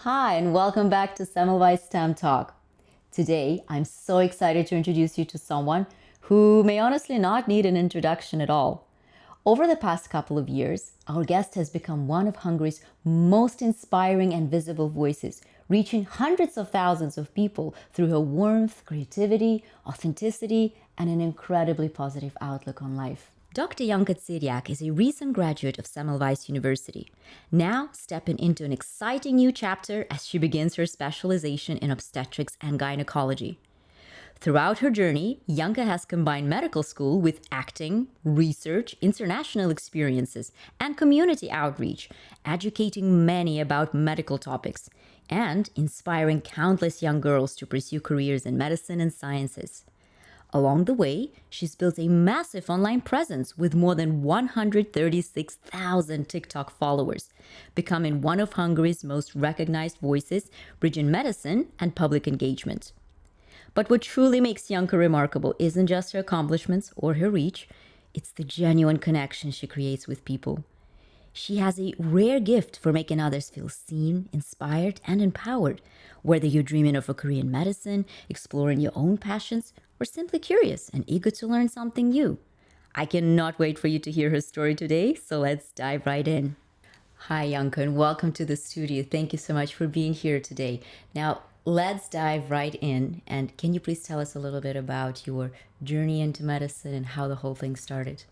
Hi, and welcome back to Semmelweis STEMtalk. Today, I'm so excited to introduce you to someone who may honestly not need an introduction at all. Over the past couple of years, our guest has become one of Hungary's most inspiring and visible voices, reaching hundreds of thousands of people through her warmth, creativity, authenticity, and an incredibly positive outlook on life. Dr. Janka Czirják is a recent graduate of Semmelweis University, now stepping into an exciting new chapter as she begins her specialization in obstetrics and gynecology. Throughout her journey, Janka has combined medical school with acting, research, international experiences, and community outreach, educating many about medical topics and inspiring countless young girls to pursue careers in medicine and sciences. Along the way, she's built a massive online presence with more than 136,000 TikTok followers, becoming one of Hungary's most recognized voices, bridging medicine and public engagement. But what truly makes Janka remarkable isn't just her accomplishments or her reach, it's the genuine connection she creates with people. She has a rare gift for making others feel seen, inspired, and empowered, whether you're dreaming of a career in medicine, exploring your own passions, or simply curious and eager to learn something new. I cannot wait for you to hear her story today, so let's dive right in. Hi, Janka, and welcome to the studio. Thank you so much for being here today. Now, let's dive right in. And can you please tell us a little bit about your journey into medicine and how the whole thing started?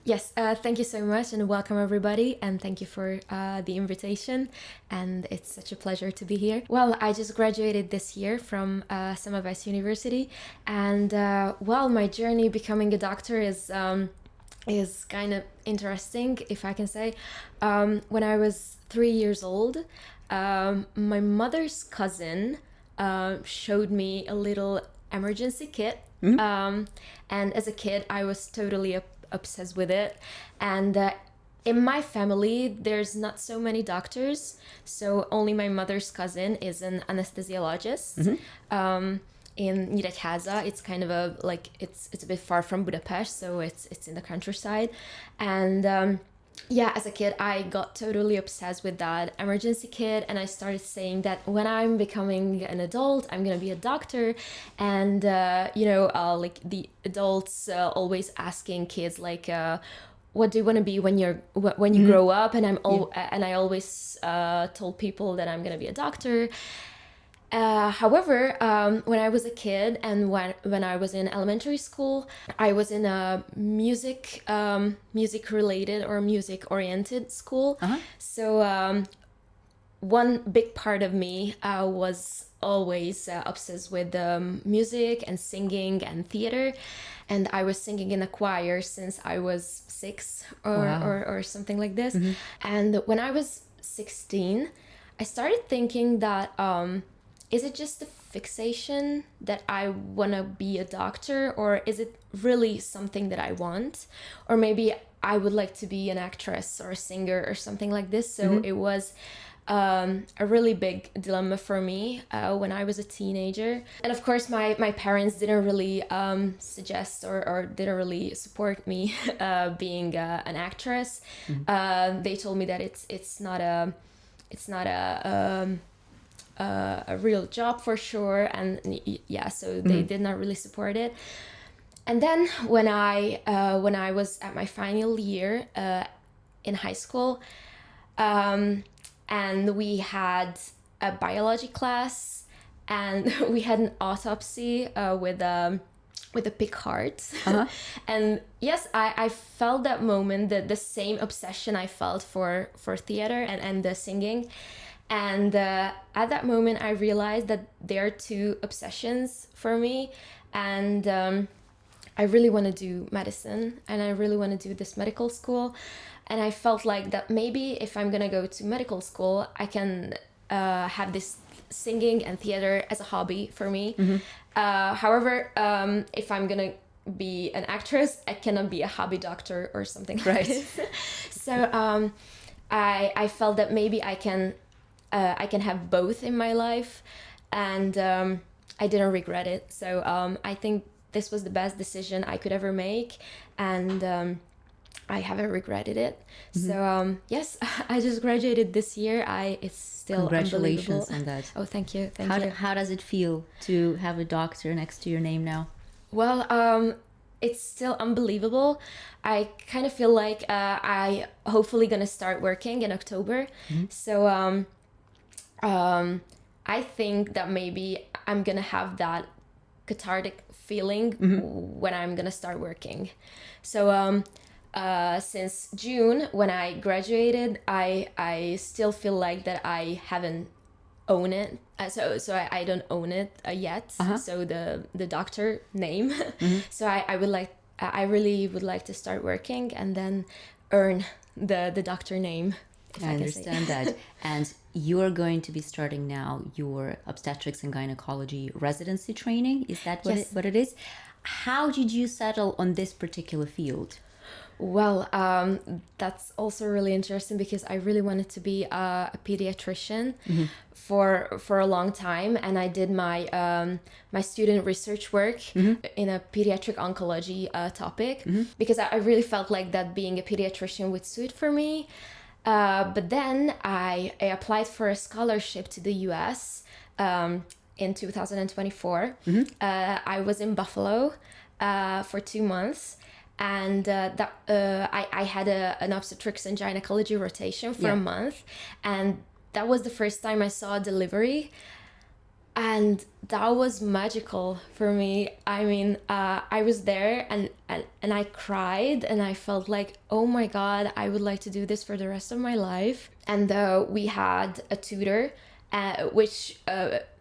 Yes, thank you so much and welcome everybody, and thank you for the invitation, and it's such a pleasure to be here. Well, I just graduated this year from Semmelweis University, and my journey becoming a doctor is kind of interesting, if I can say. When I was 3 years old, my mother's cousin showed me a little emergency kit, and as a kid I was totally obsessed with it, and in my family there's not so many doctors, so only my mother's cousin is an anesthesiologist. In Nyíregyháza. It's kind of it's a bit far from Budapest, so it's in the countryside, and as a kid I got totally obsessed with that emergency kit, and I started saying that when I'm becoming an adult I'm gonna be a doctor. And like the adults always asking kids like what do you want to be when you grow up, and and I always told people that I'm gonna be a doctor. However, when I was a kid and when I was in elementary school, I was in a music related or music oriented school. So one big part of me was always obsessed with music and singing and theater, and I was singing in a choir since I was 6 or something like this. And when I was 16, I started thinking that is it just a fixation that I want to be a doctor, or is it really something that I want? Or maybe I would like to be an actress or a singer or something like this. So it was a really big dilemma for me when I was a teenager. And of course, my parents didn't really suggest or didn't really support me being an actress. They told me that it's not a real job for sure, and so they did not really support it. And then when I was at my final year in high school, and we had a biology class, and we had an autopsy with a pig heart. And yes, I felt that moment, the same obsession I felt for theater and the singing. And at that moment, I realized that there are two obsessions for me, and I really want to do medicine, and I really want to do this medical school. And I felt like that maybe if I'm gonna go to medical school, I can have this singing and theater as a hobby for me. However, if I'm gonna be an actress, I cannot be a hobby doctor or something like this. So I felt that maybe I can have both in my life, and I didn't regret it. So I think this was the best decision I could ever make, and I haven't regretted it. So yes, I just graduated this year. It's still Congratulations unbelievable. on that. Oh, thank you, thank you. How does it feel to have a doctor next to your name now? Well, it's still unbelievable. I kind of feel like I hopefully gonna start working in October. So I think that maybe I'm gonna have that cathartic feeling when I'm gonna start working. So since June when I graduated, I still feel like that I haven't own it. I don't own it yet. So the doctor name. So I really would like to start working and then earn the doctor name. If I I can say. understand that. And you're going to be starting now your obstetrics and gynecology residency training. Is that Yes. what it is? How did you settle on this particular field? Well, that's also really interesting because I really wanted to be a pediatrician for a long time, and I did my my student research work in a pediatric oncology topic because I really felt like that being a pediatrician would suit for me. But then I applied for a scholarship to the US in 2024. I was in Buffalo for 2 months. And I had an obstetrics and gynecology rotation for a month, and that was the first time I saw a delivery, and that was magical for me. I mean, I was there and I cried, and I felt like, oh my God, I would like to do this for the rest of my life. And we had a tutor, which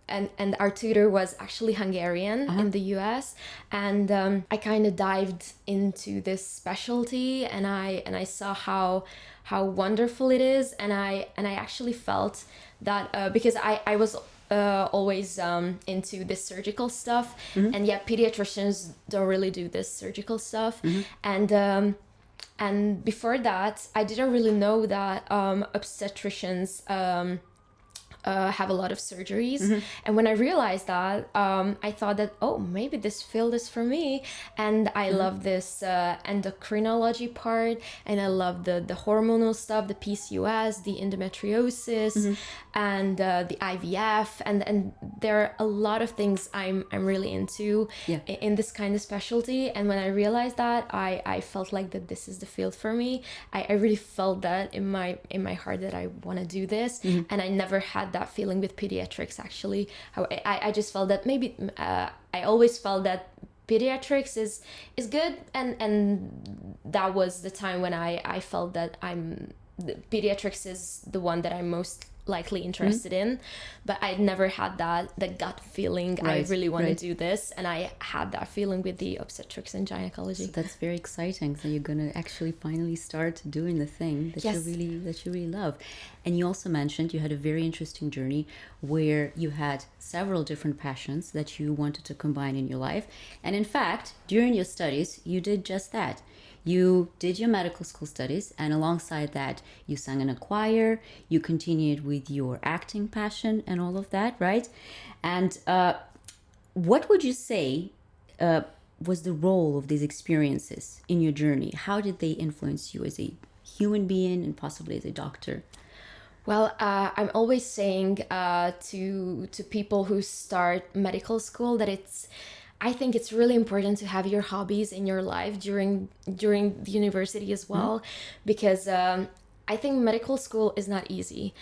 and our tutor was actually Hungarian in the US, and I kind of dived into this specialty, and I saw how wonderful it is, and I actually felt that because I was always into this surgical stuff, and yet pediatricians don't really do this surgical stuff, and before that I didn't really know that obstetricians have a lot of surgeries. And when I realized that, I thought that, oh, maybe this field is for me. And I love this endocrinology part, and I love the hormonal stuff, the PCOS, the endometriosis, and the IVF, and there are a lot of things I'm really into in this kind of specialty. And when I realized that, I felt like that this is the field for me. I really felt that in my heart that I want to do this, and I never had that feeling with pediatrics. Actually, I just felt that maybe I always felt that pediatrics is good, and that was the time when I felt that pediatrics is the one that I'm most likely interested in, but I'd never had that gut feeling. I really want to do this, and I had that feeling with the obstetrics and gynecology. So that's very exciting. So you're gonna actually finally start doing the thing that you really love. And you also mentioned you had a very interesting journey where you had several different passions that you wanted to combine in your life, and in fact during your studies you did just that. You did your medical school studies, and alongside that, you sang in a choir, you continued with your acting passion and all of that, right? And what would you say was the role of these experiences in your journey? How did they influence you as a human being and possibly as a doctor? Well, I'm always saying to people who start medical school that I think it's really important to have your hobbies in your life during the university as well, because I think medical school is not easy.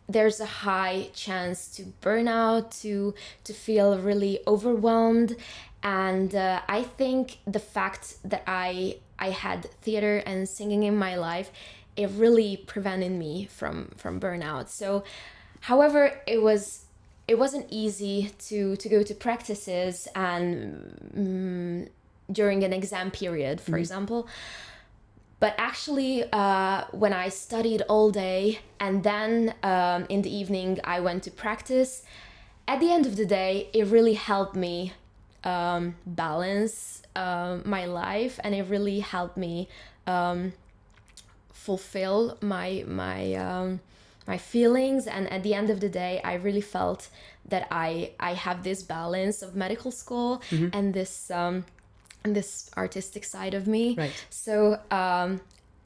There's a high chance to burn out, to feel really overwhelmed, and I think the fact that I had theater and singing in my life, it really prevented me from burnout. So, however, it wasn't easy to go to practices and during an exam period, for example. But actually, when I studied all day and then in the evening I went to practice, at the end of the day, it really helped me balance my life, and it really helped me fulfill my feelings. And at the end of the day, I really felt that I have this balance of medical school and this this artistic side of me. Right. So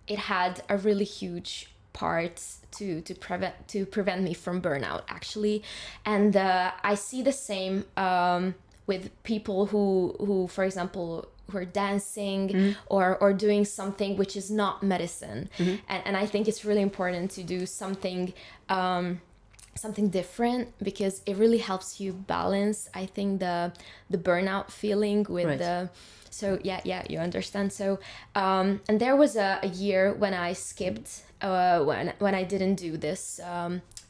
it had a really huge part to prevent me from burnout, actually. And I see the same with people who for example, who are dancing or doing something which is not medicine. And I think it's really important to do something something different, because it really helps you balance, I think, the burnout feeling with Right. the. So yeah, you understand. So and there was a year when I skipped, when I didn't do this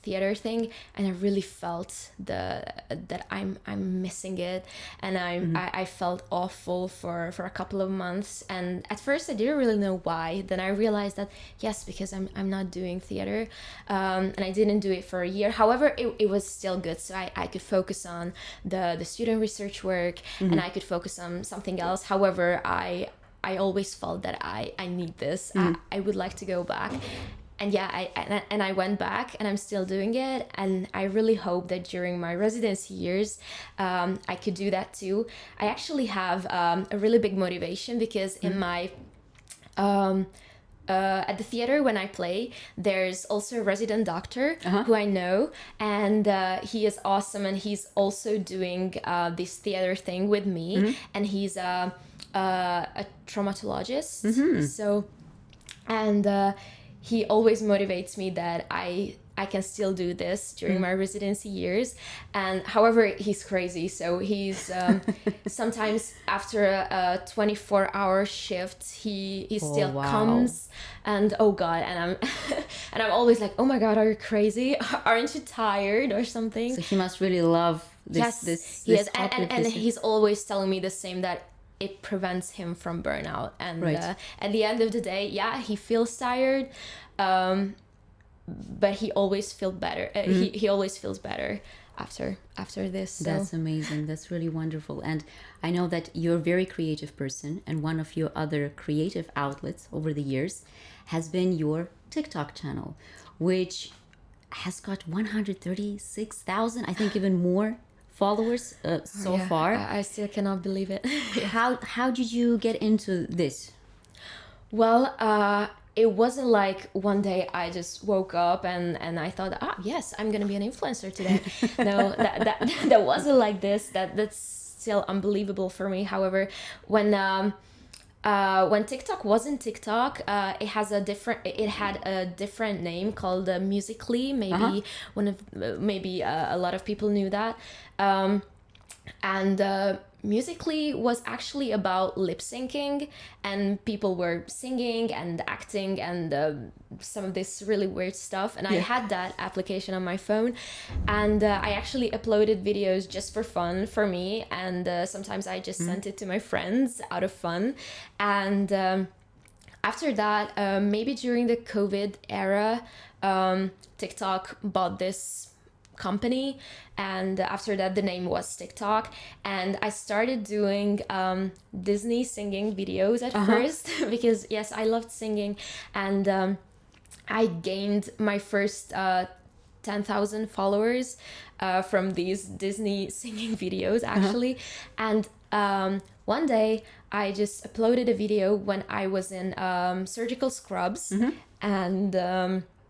theater thing, and I really felt that I'm missing it, and I felt awful for a couple of months. And at first I didn't really know why. Then I realized that yes, because I'm not doing theater, and I didn't do it for a year. However, it was still good, so I could focus on the student research work, and I could focus on something else. However, I always felt that I need this. I would like to go back. And yeah, I went back, and I'm still doing it. And I really hope that during my residency years, I could do that too. I actually have a really big motivation, because in my at the theater when I play, there's also a resident doctor who I know, and he is awesome, and he's also doing this theater thing with me, and he's a traumatologist. So, and he always motivates me that I can still do this during my residency years. And however, he's crazy, so he's sometimes after a 24-hour shift, he still comes, and oh god, and I'm and I'm always like, oh my god, are you crazy? Aren't you tired or something? So he must really love this. Yes, this he is, topic, and this- he's always telling me the same, that it prevents him from burnout. And Right. At the end of the day, yeah, he feels tired, but he always feels better. He always feels better after this. So. That's amazing. That's really wonderful. And I know that you're a very creative person, and one of your other creative outlets over the years has been your TikTok channel, which has got 136,000, I think even more followers so Yeah, far. I still cannot believe it. How did you get into this? Well, it wasn't like one day I just woke up and I thought, yes, I'm gonna be an influencer today. No, that wasn't like this. That's still unbelievable for me. However, when TikTok wasn't TikTok, it had a different name called Musically. Maybe a lot of people knew that. And Musically was actually about lip syncing, and people were singing and acting and some of this really weird stuff. And I had that application on my phone, and I actually uploaded videos just for fun for me. And sometimes I just sent it to my friends out of fun. And after that, maybe during the COVID era, TikTok bought this company, and after that the name was TikTok, and I started doing Disney singing videos at first because yes, I loved singing, and I gained my first 10,000 followers from these Disney singing videos actually. And one day I just uploaded a video when I was in surgical scrubs, and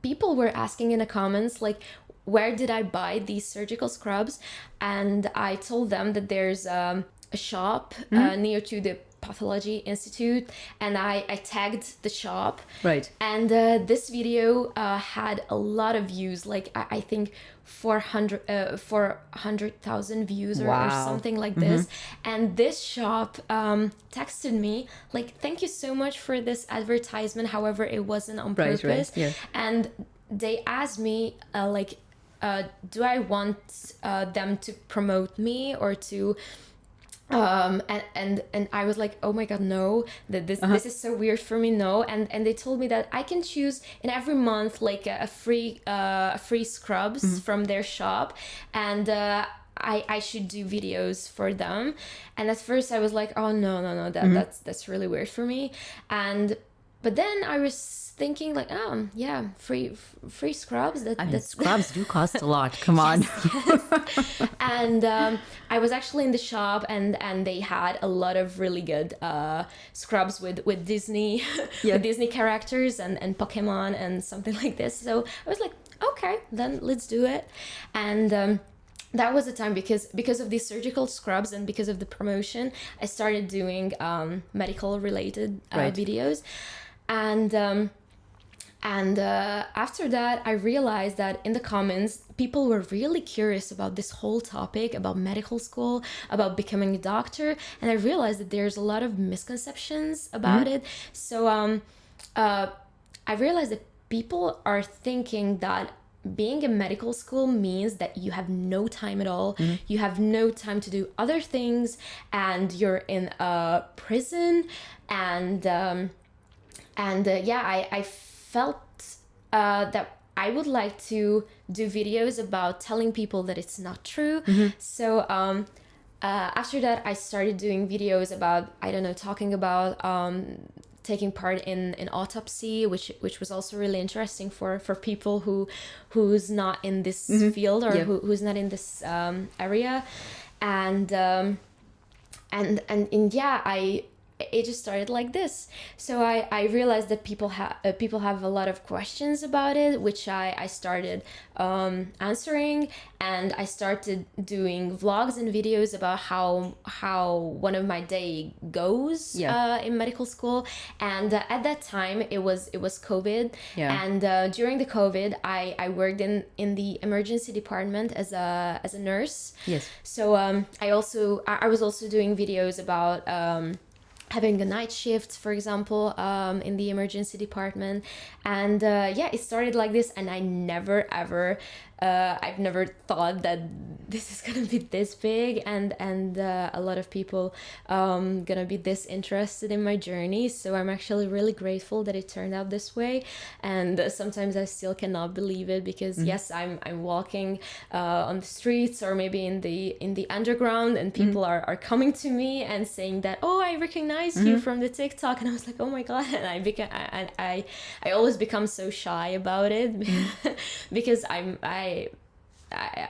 people were asking in the comments like, where did I buy these surgical scrubs? And I told them that there's a shop near to the Pathology Institute, and I tagged the shop. Right. And this video had a lot of views, like I think 400,000 views or something like this. And this shop texted me like, thank you so much for this advertisement. However, it wasn't on purpose. Right, yeah. And they asked me do I want them to promote me or to and I was like, oh my god, no, that this is so weird for me, no. And they told me that I can choose in every month like a free scrubs from their shop, and I should do videos for them. And at first I was like, oh no, that's really weird for me. But then I was thinking like, oh yeah, free scrubs. That's scrubs do cost a lot. Come on. Yes. And I was actually in the shop, and they had a lot of really good scrubs with Disney with Disney characters and Pokemon and something like this. So I was like, okay, then let's do it. And that was the time because of these surgical scrubs and because of the promotion, I started doing medical related videos. And after that, I realized that in the comments, people were really curious about this whole topic, about medical school, about becoming a doctor. And I realized that there's a lot of misconceptions about it. So I realized that people are thinking that being in medical school means that you have no time at all. You have no time to do other things, and you're in a prison. I felt that I would like to do videos about telling people that it's not true. So after that, I started doing videos about, I don't know, talking about taking part in autopsy, which was also really interesting for people who's not in this field or who's not in this area. It just started like this. So I realized that people have a lot of questions about it, which I started answering, and I started doing vlogs and videos about how one of my day goes in medical school. And at that time it was COVID, and during the COVID I worked in the emergency department as a nurse. So I was also doing videos about having a night shift, for example, in the emergency department. And it started like this, and I never ever I've never thought that this is gonna be this big, and a lot of people gonna be this interested in my journey. So I'm actually really grateful that it turned out this way. And sometimes I still cannot believe it, because yes, I'm walking on the streets or maybe in the underground, and people are coming to me and saying that, oh, I recognize you from the TikTok. And I was like, oh my god. And I always become so shy about it because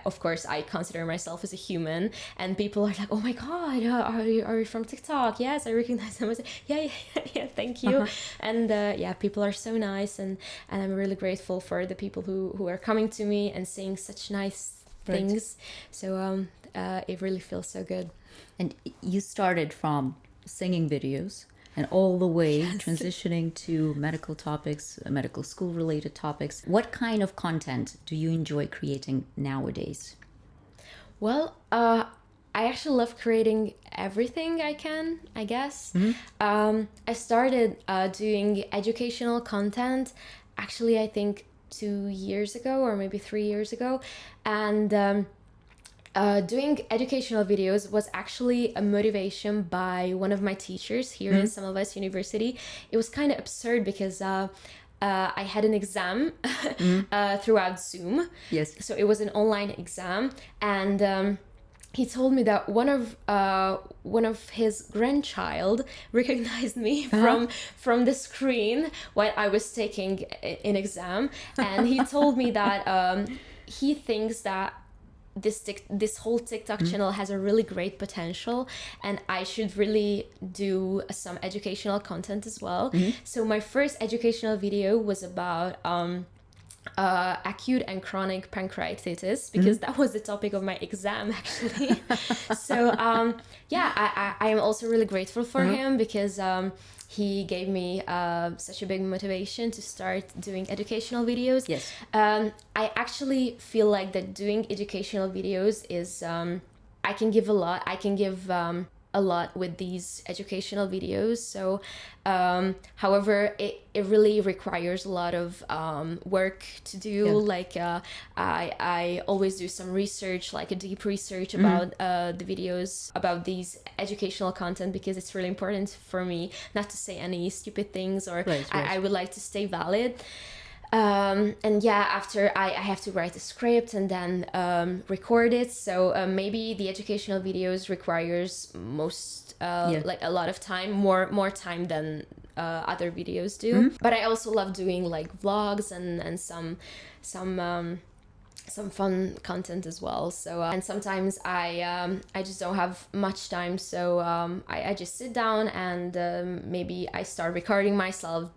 of course I consider myself as a human, and people are like, oh my god, are you from TikTok? Yes, I recognize them. I was like, yeah, thank you. And people are so nice, and I'm really grateful for the people who are coming to me and saying such nice things. So it really feels so good. And you started from singing videos and all the way transitioning to medical topics, medical school related topics. What kind of content do you enjoy creating nowadays? Well, I actually love creating everything I can, I guess. I started doing educational content, actually, I think 2 years ago or maybe 3 years ago. And doing educational videos was actually a motivation by one of my teachers here in Semmelweis University. It was kind of absurd because I had an exam throughout Zoom. So it was an online exam, and he told me that one of his grandchild recognized me from the screen while I was taking an exam, and he told me that he thinks that this whole TikTok channel has a really great potential, and I should really do some educational content as well. So my first educational video was about acute and chronic pancreatitis, because that was the topic of my exam actually. So I am also really grateful for him, because he gave me such a big motivation to start doing educational videos. I actually feel like that doing educational videos is I can give a lot. I can give a lot with these educational videos. So however, it really requires a lot of work to do. Like I always do some research, like a deep research about the videos, about these educational content, because it's really important for me not to say any stupid things, or I would like to stay valid. And yeah, after I have to write a script and then record it. So maybe the educational videos requires like a lot of time, more time than other videos do. But I also love doing like vlogs and some fun content as well. So and sometimes I just don't have much time, so I just sit down and maybe I start recording myself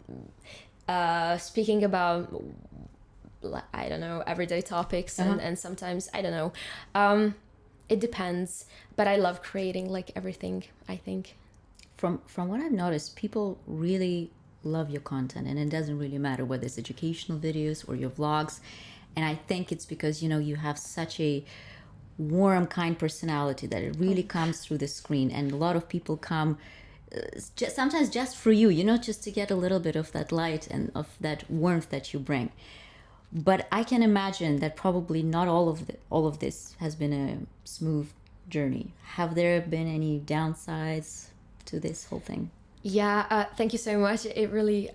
speaking about, I don't know, everyday topics. And sometimes I don't know, it depends, but I love creating like everything, I think. From what I've noticed, people really love your content, and it doesn't really matter whether it's educational videos or your vlogs. And I think it's because, you know, you have such a warm, kind personality that it really comes through the screen. And a lot of people come sometimes just for you, you know, just to get a little bit of that light and of that warmth that you bring. But I can imagine that probably not all of this has been a smooth journey. Have there been any downsides to this whole thing? Yeah, thank you so much. It really,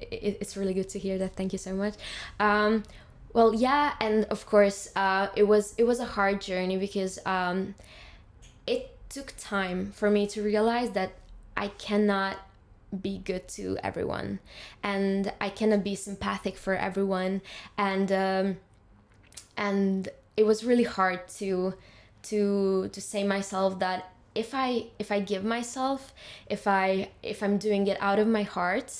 it's really good to hear that. Thank you so much. Well, yeah, and of course, it was a hard journey because it took time for me to realize that I cannot be good to everyone, and I cannot be sympathetic for everyone, and it was really hard to say myself that if I give myself, if I'm doing it out of my heart,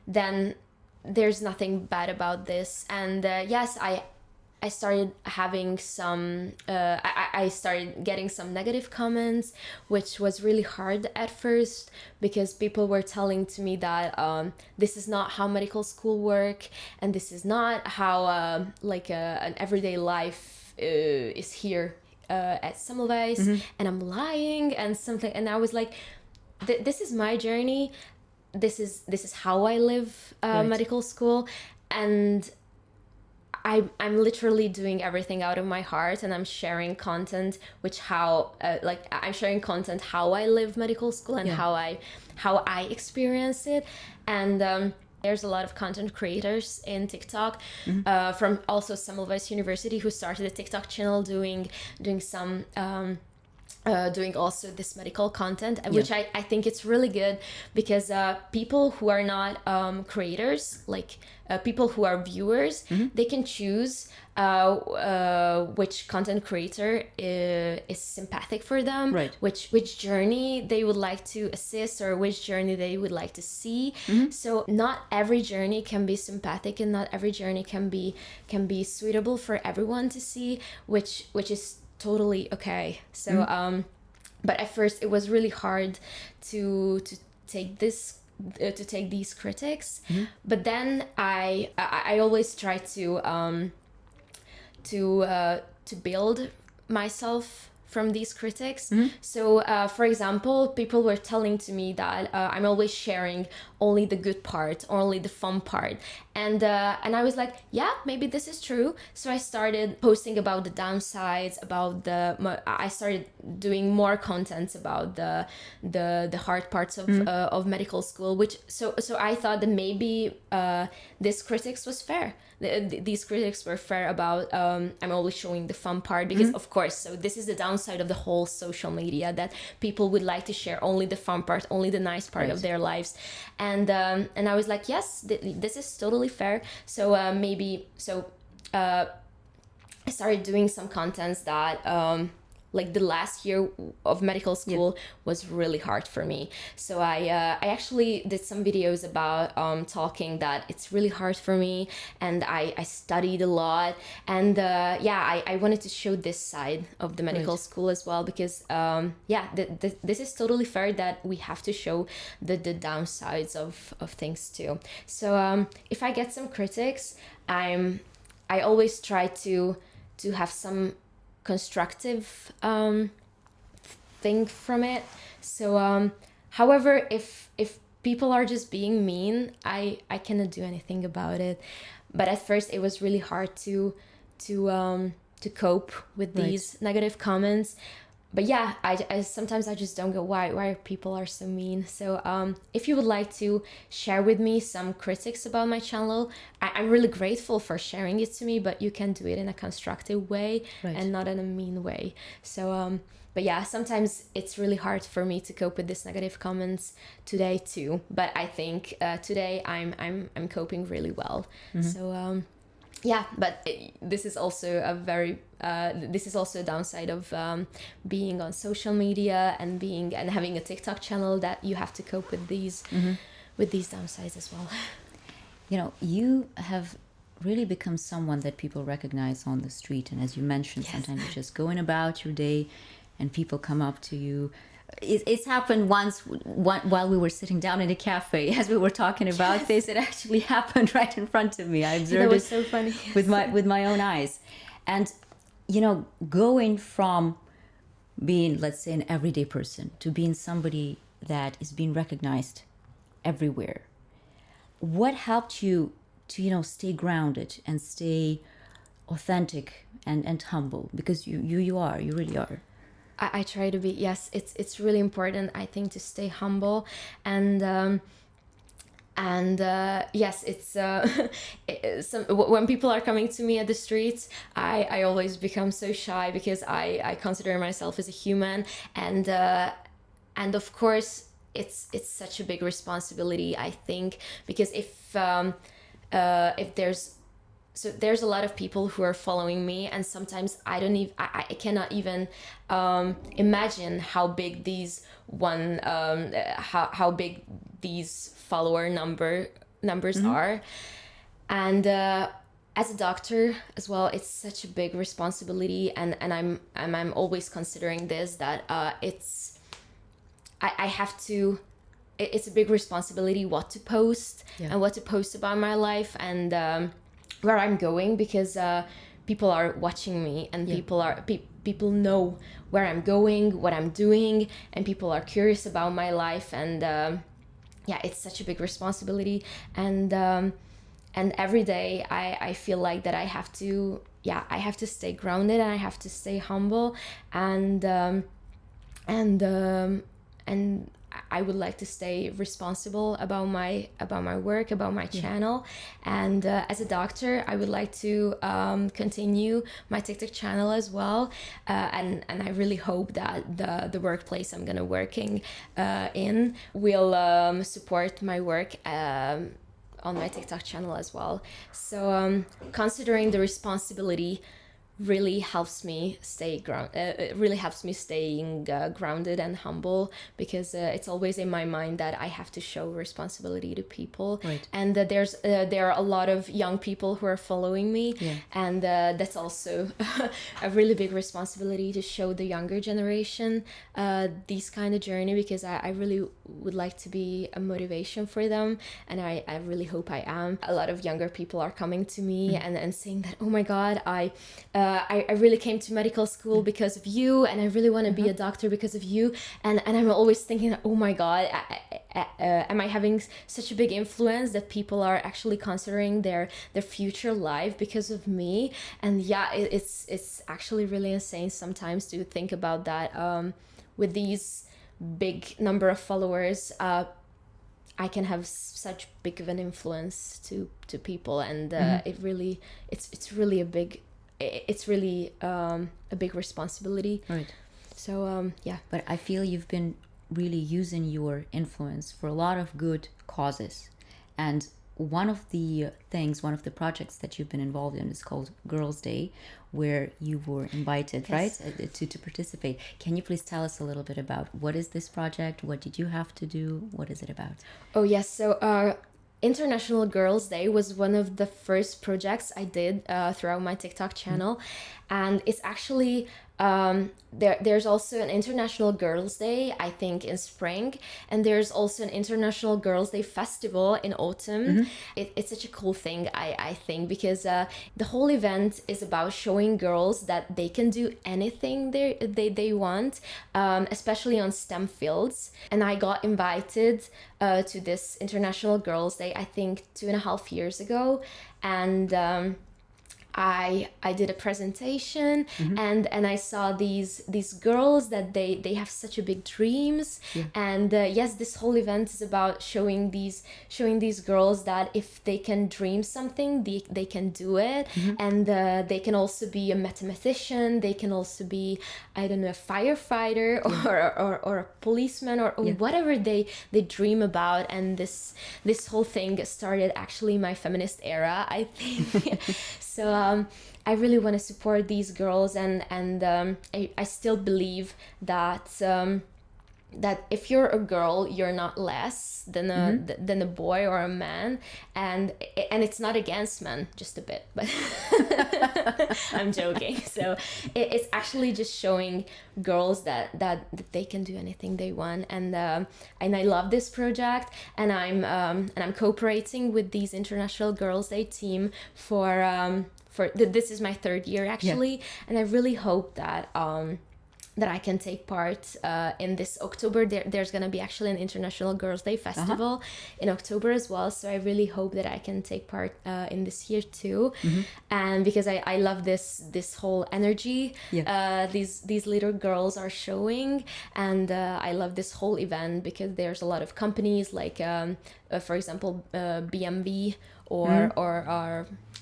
then there's nothing bad about this. And yes, I started having some I started getting some negative comments, which was really hard at first, because people were telling to me that this is not how medical school work, and this is not how an everyday life is here at Semmelweis, and I'm lying and something. And I was like, this is my journey, this is how I live medical school, and I'm literally doing everything out of my heart, and I'm sharing content I'm sharing content how I live medical school and how I experience it. And there's a lot of content creators in TikTok from also Semmelweis University who started a TikTok channel doing some doing also this medical content, which I think it's really good, because people who are not creators, like people who are viewers, they can choose which content creator is sympathetic for them, which journey they would like to assist, or which journey they would like to see. So not every journey can be sympathetic, and not every journey can be suitable for everyone to see, which is totally okay. So but at first it was really hard to take these critics, but then I always try to build myself from these critics. So for example, people were telling to me that I'm always sharing only the good part, only the fun part, and I was like, yeah, maybe this is true. So I started posting about the downsides, I started doing more content about the hard parts of medical school, which so I thought that maybe this critics was fair. These critics were fair about I'm always showing the fun part, because of course, so this is the downside of the whole social media, that people would like to share only the fun part, only the nice part of their lives. And I was like, yes, this is totally fair. So I started doing some contents that like the last year of medical school was really hard for me. So I actually did some videos about talking that it's really hard for me, and I studied a lot, and I wanted to show this side of the medical school as well, because this is totally fair that we have to show the downsides of things too. So if I get some critics, I always try to have some constructive thing from it. So however, if people are just being mean, I cannot do anything about it. But at first it was really hard to cope with these negative comments. but yeah, I sometimes I just don't go, why people are so mean. So if you would like to share with me some critics about my channel, I'm really grateful for sharing it to me, but you can do it in a constructive way, Right. and not in a mean way. So but yeah, sometimes it's really hard for me to cope with these negative comments today too, but I think today I'm coping really well. So yeah, but this is also a downside of being on social media and having a TikTok channel, that you have to cope with these downsides as well. You know, you have really become someone that people recognize on the street, and as you mentioned, sometimes you're just going about your day and people come up to you. It's happened once while we were sitting down in a cafe as we were talking about this. It actually happened right in front of me. I observed That was it so funny. with my own eyes. And you know, going from being, let's say, an everyday person to being somebody that is being recognized everywhere, what helped you to, you know, stay grounded and stay authentic and humble? Because you really are. I try to be, yes, it's really important, I think, to stay humble, and yes, it's when people are coming to me at the streets, I always become so shy, because I consider myself as a human, and of course it's such a big responsibility, I think, because if there's a lot of people who are following me, and sometimes I cannot even imagine how big how big these follower numbers are. And as a doctor as well, it's such a big responsibility, and I'm always considering this, that I have to, it's a big responsibility what to post and what to post about my life, and where I'm going, because people are watching me, and people know where I'm going, what I'm doing, and people are curious about my life, and yeah, it's such a big responsibility, and every day I feel like that I have to stay grounded, and I have to stay humble, and I would like to stay responsible about my work, about my channel, and as a doctor, I would like to continue my TikTok channel as well, and I really hope that the workplace I'm gonna working in will support my work on my TikTok channel as well. So considering the responsibility really helps me stay staying grounded and humble, because it's always in my mind that I have to show responsibility to people, and that there are a lot of young people who are following me, and that's also a really big responsibility to show the younger generation these kind of journey, because I really would like to be a motivation for them, and I really hope I am. A lot of younger people are coming to me and saying that, oh my god, I really came to medical school because of you, and I really want to be a doctor because of you, and I'm always thinking, oh my god, am I having such a big influence that people are actually considering their future life because of me? And yeah, it's actually really insane sometimes to think about that. With these big number of followers, I can have such big of an influence to people, and it's really a big responsibility. Right. So yeah. But I feel you've been really using your influence for a lot of good causes. And one of the projects that you've been involved in is called Girls' Day, where you were invited, right, to participate. Can you please tell us a little bit about what is this project? What did you have to do? What is it about? Oh, yes. So International Girls' Day was one of the first projects I did throughout my TikTok channel. And it's actually, there's also an International Girls' Day, I think, in spring. And there's also an International Girls' Day festival in autumn. It's such a cool thing, I think, because the whole event is about showing girls that they can do anything they want, especially on STEM fields. And I got invited to this International Girls' Day, I think 2.5 years ago. And I did a presentation, and I saw these girls that they have such a big dreams, and yes, this whole event is about showing these girls that if they can dream something, they can do it, and they can also be a mathematician, they can also be, I don't know, a firefighter or a policeman or whatever they dream about. And this whole thing started actually my feminist era, I think. So I really want to support these girls, and I still believe that that if you're a girl, you're not less than a boy or a man, and it's not against men, just a bit, but I'm joking. So it's actually just showing girls that they can do anything they want, and I love this project, and I'm cooperating with these International Girls' Day team for this is my third year actually, and I really hope that that I can take part in this October. There's going to be actually an International Girls' Day Festival in October as well. So I really hope that I can take part in this year too. And because I love this whole energy these little girls are showing. And I love this whole event because there's a lot of companies like, for example, BMW or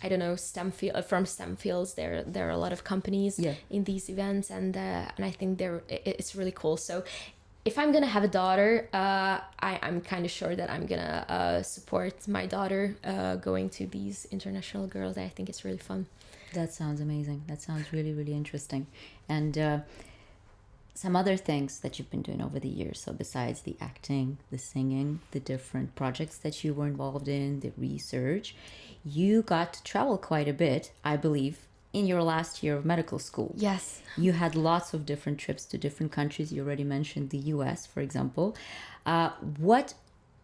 I don't know, from STEM fields. There are a lot of companies in these events, and I think it's really cool. So if I'm gonna have a daughter, I'm kind of sure that I'm gonna support my daughter going to these International Girls. I think it's really fun. That sounds amazing. That sounds really, really interesting. And some other things that you've been doing over the years. So besides the acting, the singing, the different projects that you were involved in, the research, you got to travel quite a bit, I believe, in your last year of medical school. Yes. You had lots of different trips to different countries. You already mentioned the US, for example. What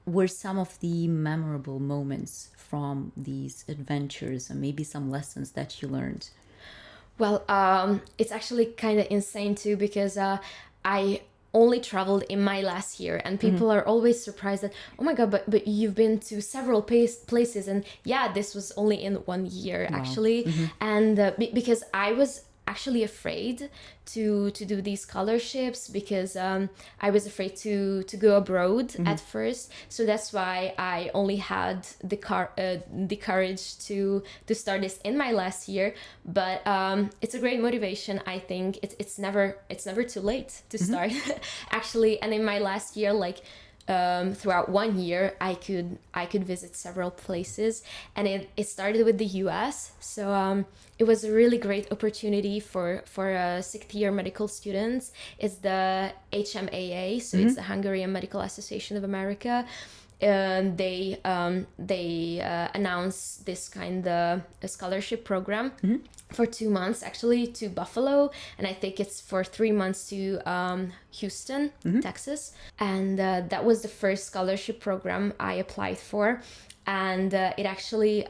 were some of the memorable moments from these adventures, and maybe some lessons that you learned? Well, it's actually kind of insane too, because I only traveled in my last year, and people are always surprised that, oh my god, but you've been to several places, and yeah, this was only in 1 year actually. And because I was actually afraid to do these scholarships, because I was afraid to go abroad at first. So that's why I only had the courage to start this in my last year. But it's a great motivation. I think it's never too late to start actually. And in my last year, like throughout 1 year, I could visit several places, and it started with the US. So it was a really great opportunity for 6th year medical students. It's the HMAA, so it's the Hungarian Medical Association of America. They announced this kind of a scholarship program for 2 months actually to Buffalo, and I think it's for 3 months to Houston, Texas. And that was the first scholarship program I applied for, and it actually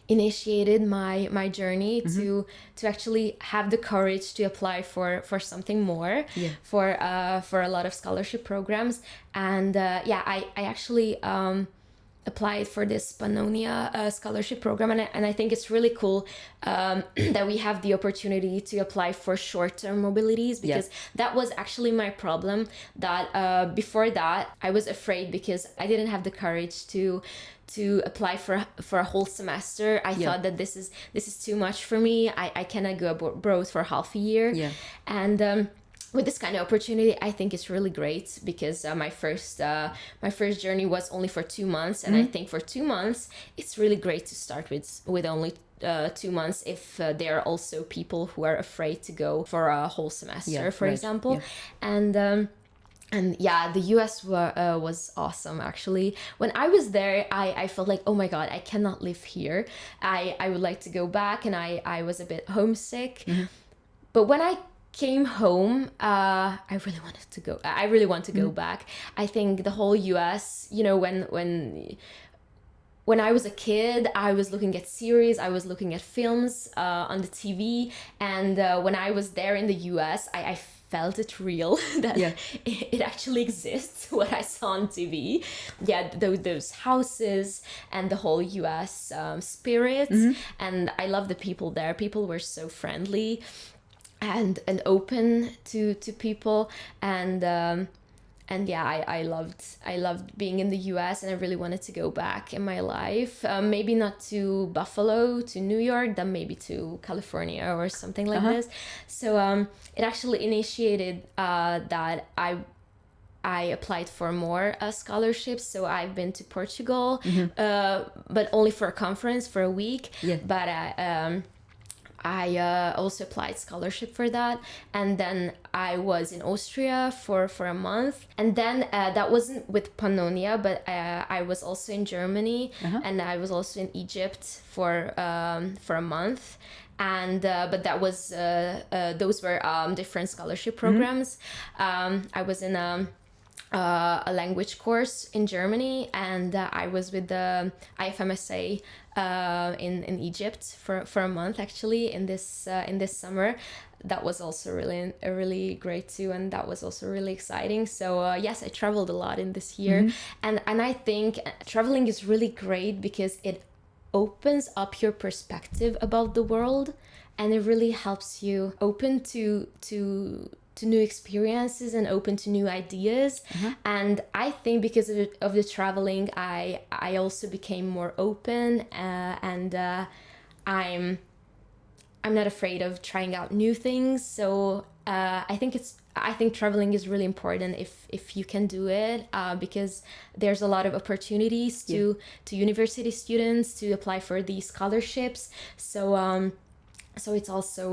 initiated my journey to actually have the courage to apply for something more, for a lot of scholarship programs. And I actually applied for this Pannonia Scholarship program, and I think it's really cool that we have the opportunity to apply for short-term mobilities, because that was actually my problem, that before that I was afraid because I didn't have the courage to apply for a whole semester. I thought that this is too much for me. I cannot go abroad for half a year. And with this kind of opportunity, I think it's really great, because my first journey was only for 2 months, and I think for 2 months it's really great to start with only 2 months if there are also people who are afraid to go for a whole semester, for example. And yeah, the US was awesome actually. When I was there, I felt like, oh my god, I cannot live here. I would like to go back, and I was a bit homesick. But when I came home, I really wanted to go. I really want to go back. I think the whole US, you know, when I was a kid, I was looking at series, I was looking at films on the TV, and when I was there in the US, I felt it real, that it actually exists, what I saw on TV. Yeah, those houses and the whole US spirit. And I love the people there. People were so friendly and open to people. And yeah, I loved being in the US, and I really wanted to go back in my life. Maybe not to Buffalo, to New York, then maybe to California or something like this. So it actually initiated that I applied for more scholarships. So I've been to Portugal, but only for a conference for a week. But I also applied scholarship for that, and then I was in Austria for a month, and then that wasn't with Pannonia, but I was also in Germany, and I was also in Egypt for a month, and but that was those were different scholarship programs. I was in a language course in Germany, and I was with the IFMSA in Egypt for a month, actually, in this summer. That was also really great too, and that was also really exciting. So yes, I traveled a lot in this year, and I think traveling is really great because it opens up your perspective about the world, and it really helps you open to new experiences and open to new ideas. And I think because of the traveling, I also became more open, and I'm not afraid of trying out new things. So I think traveling is really important if you can do it, because there's a lot of opportunities to university students to apply for these scholarships. So it's also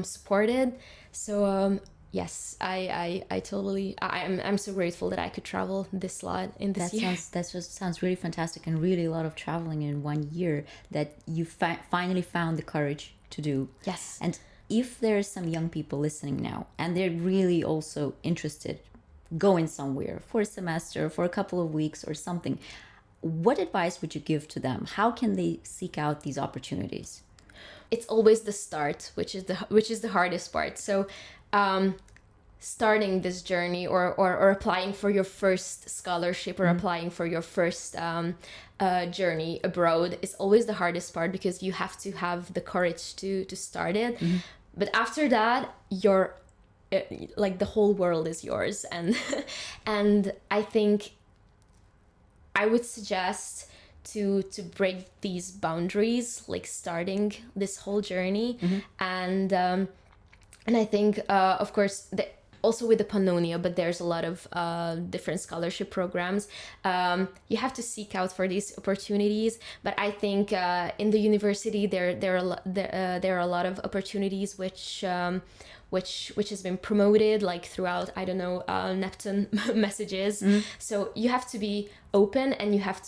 supported. So yes, I totally, I'm so grateful that I could travel this lot in this year. That just sounds really fantastic, and really a lot of traveling in 1 year that you finally found the courage to do. Yes. And if there's some young people listening now and they're really also interested going somewhere for a semester, for a couple of weeks or something, what advice would you give to them? How can they seek out these opportunities? It's always the start, which is the hardest part. So starting this journey or applying for your first scholarship or applying for your first journey abroad is always the hardest part, because you have to have the courage to start it. But after that, you're like the whole world is yours. And I think I would suggest to break these boundaries, like starting this whole journey. And I think, of course, also with the Pannonia, but there's a lot of different scholarship programs. You have to seek out for these opportunities. But I think in the university, there are a lot of opportunities which has been promoted, like throughout, I don't know, Neptune messages. So you have to be open, and you have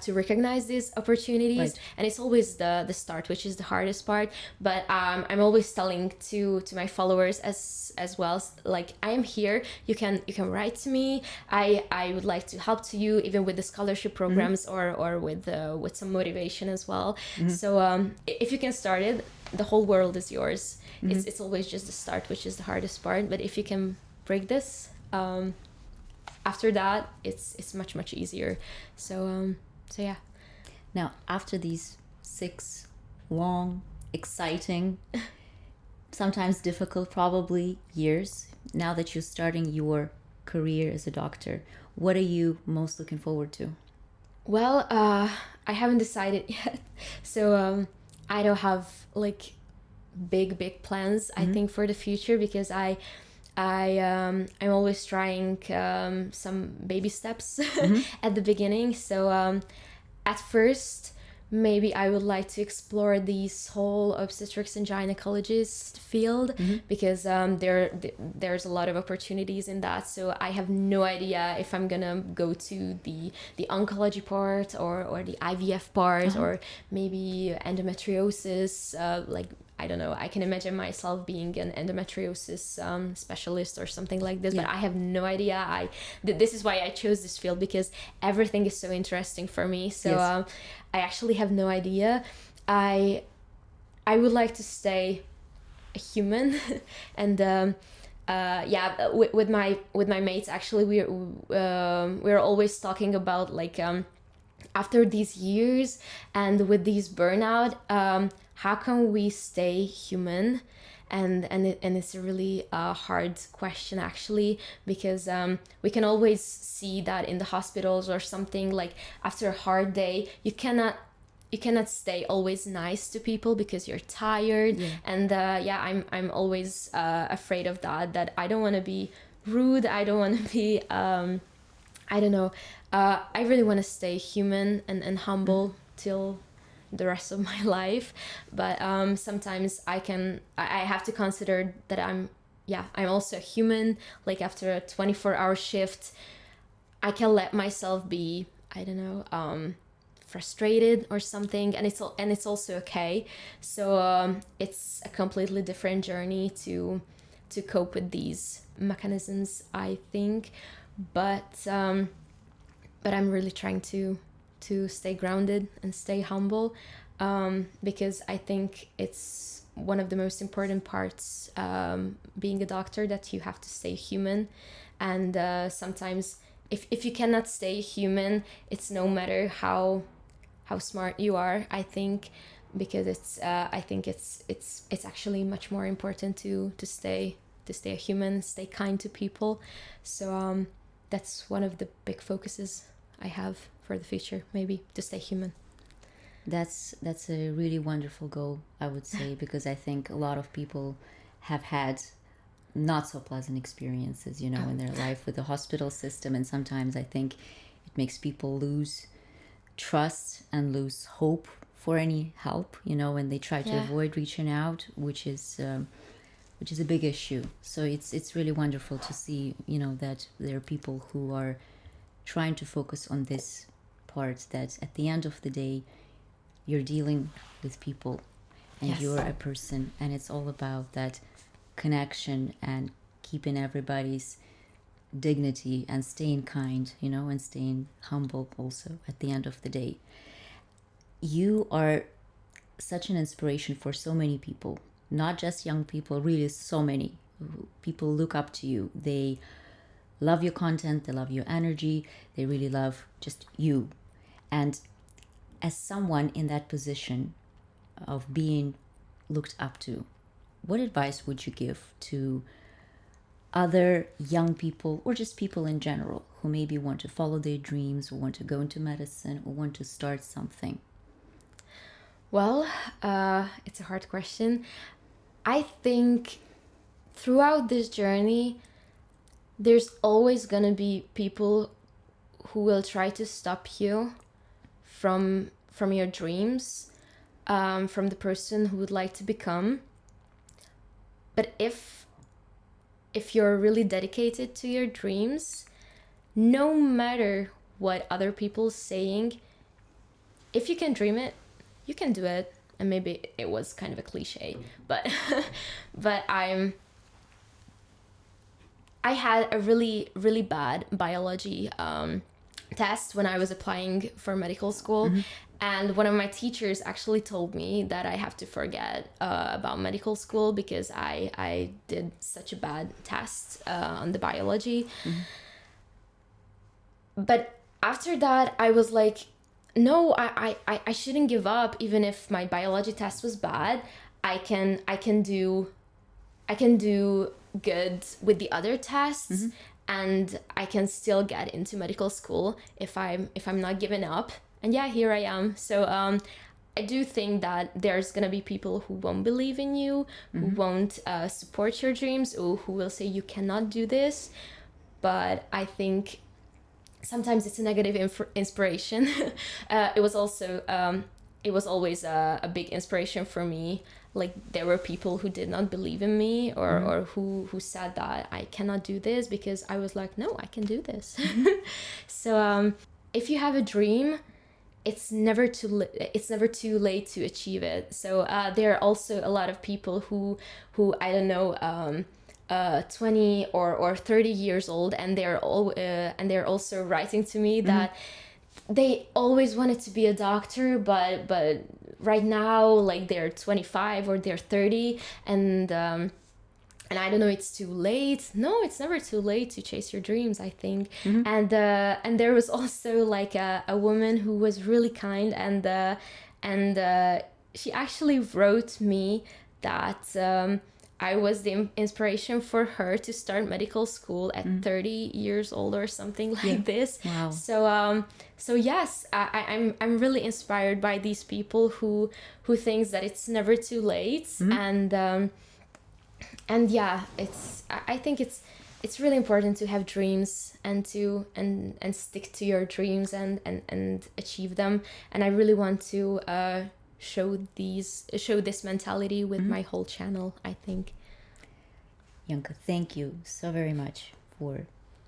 to recognize these opportunities. Right. And it's always the start, which is the hardest part. But I'm always telling to my followers as well, like, I am here. You can write to me. I would like to help to you, even with the scholarship programs or with some motivation as well. So if you can start it, the whole world is yours. It's always just the start, which is the hardest part. But if you can break this, after that, it's much easier. So yeah. Now, after these 6 long, exciting, sometimes difficult, probably years, now that you're starting your career as a doctor, what are you most looking forward to? Well, I haven't decided yet. So I don't have like big plans, I think, for the future, because I'm always trying some baby steps at the beginning. So at first, maybe I would like to explore this whole obstetrics and gynecologist field, because there's a lot of opportunities in that. So I have no idea if I'm gonna go to the oncology part or the IVF part, or maybe endometriosis, like, I don't know, I can imagine myself being an endometriosis specialist or something like this, but I have no idea. This is why I chose this field, because everything is so interesting for me. So I actually have no idea. I would like to stay a human. And with my mates, actually, we're always talking about like, after these years and with these burnout, how can we stay human? And it's a really hard question, actually, because we can always see that in the hospitals or something, like after a hard day, you cannot stay always nice to people because you're tired. And I'm always afraid of that I don't want to be rude, I don't want to be I don't know, I really want to stay human and humble till the rest of my life. But sometimes I have to consider that I'm also a human. Like after a 24-hour shift, I can let myself be, I don't know, frustrated or something, and it's also okay. So it's a completely different journey to cope with these mechanisms, I think. But I'm really trying to stay grounded and stay humble, because I think it's one of the most important parts, being a doctor, that you have to stay human. And sometimes if you cannot stay human, it's no matter how smart you are, I think, because I think it's actually much more important to stay a human, stay kind to people. So that's one of the big focuses I have for the future, maybe, to stay human. That's a really wonderful goal, I would say, because I think a lot of people have had not so pleasant experiences, in their life with the hospital system. And sometimes I think it makes people lose trust and lose hope for any help, when they try to avoid reaching out, which is a big issue. So it's really wonderful to see, that there are people who are trying to focus on this part, that at the end of the day, you're dealing with people and you're a person, and it's all about that connection and keeping everybody's dignity and staying kind, and staying humble also at the end of the day. You are such an inspiration for so many people, not just young people, really so many people look up to you. They love your content, they love your energy, they really love just you. And as someone in that position of being looked up to, what advice would you give to other young people, or just people in general, who maybe want to follow their dreams, or want to go into medicine, or want to start something? Well, it's a hard question. I think throughout this journey, there's always gonna be people who will try to stop you from your dreams, from the person who would like to become. But if you're really dedicated to your dreams, no matter what other people's saying, if you can dream it, you can do it. And maybe it was kind of a cliche, but I had a really, really bad biology test when I was applying for medical school. And one of my teachers actually told me that I have to forget about medical school because I did such a bad test on the biology. But after that, I was like, no, I shouldn't give up. Even if my biology test was bad, I can do good with the other tests, and I can still get into medical school if I'm not giving up. And here I am. So I do think that there's gonna be people who won't believe in you, who won't support your dreams, or who will say you cannot do this. But I think sometimes it's a negative inspiration. It was also it was always a big inspiration for me. Like, there were people who did not believe in me, or who said that I cannot do this, because I was like, no, I can do this. So if you have a dream, it's never too late to achieve it. So there are also a lot of people who I don't know, 20 or 30 years old, and they're also writing to me that they always wanted to be a doctor, but right now, like they're 25 or they're 30, and I don't know, it's too late. No, it's never too late to chase your dreams, I think. And there was also like a woman who was really kind, and she actually wrote me that I was the inspiration for her to start medical school at 30 years old or something like this. Wow. So yes, I'm really inspired by these people who thinks that it's never too late, and yeah, I think it's really important to have dreams and to and stick to your dreams and achieve them. And I really want to show this mentality with my whole channel, I think. Janka, thank you so very much for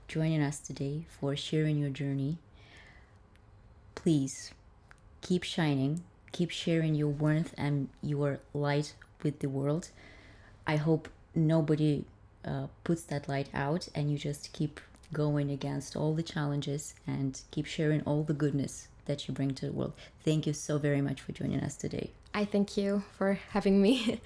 joining us today, for sharing your journey. Please keep shining, keep sharing your warmth and your light with the world. I hope nobody puts that light out, and you just keep going against all the challenges and keep sharing all the goodness that you bring to the world. Thank you so very much for joining us today. I thank you for having me.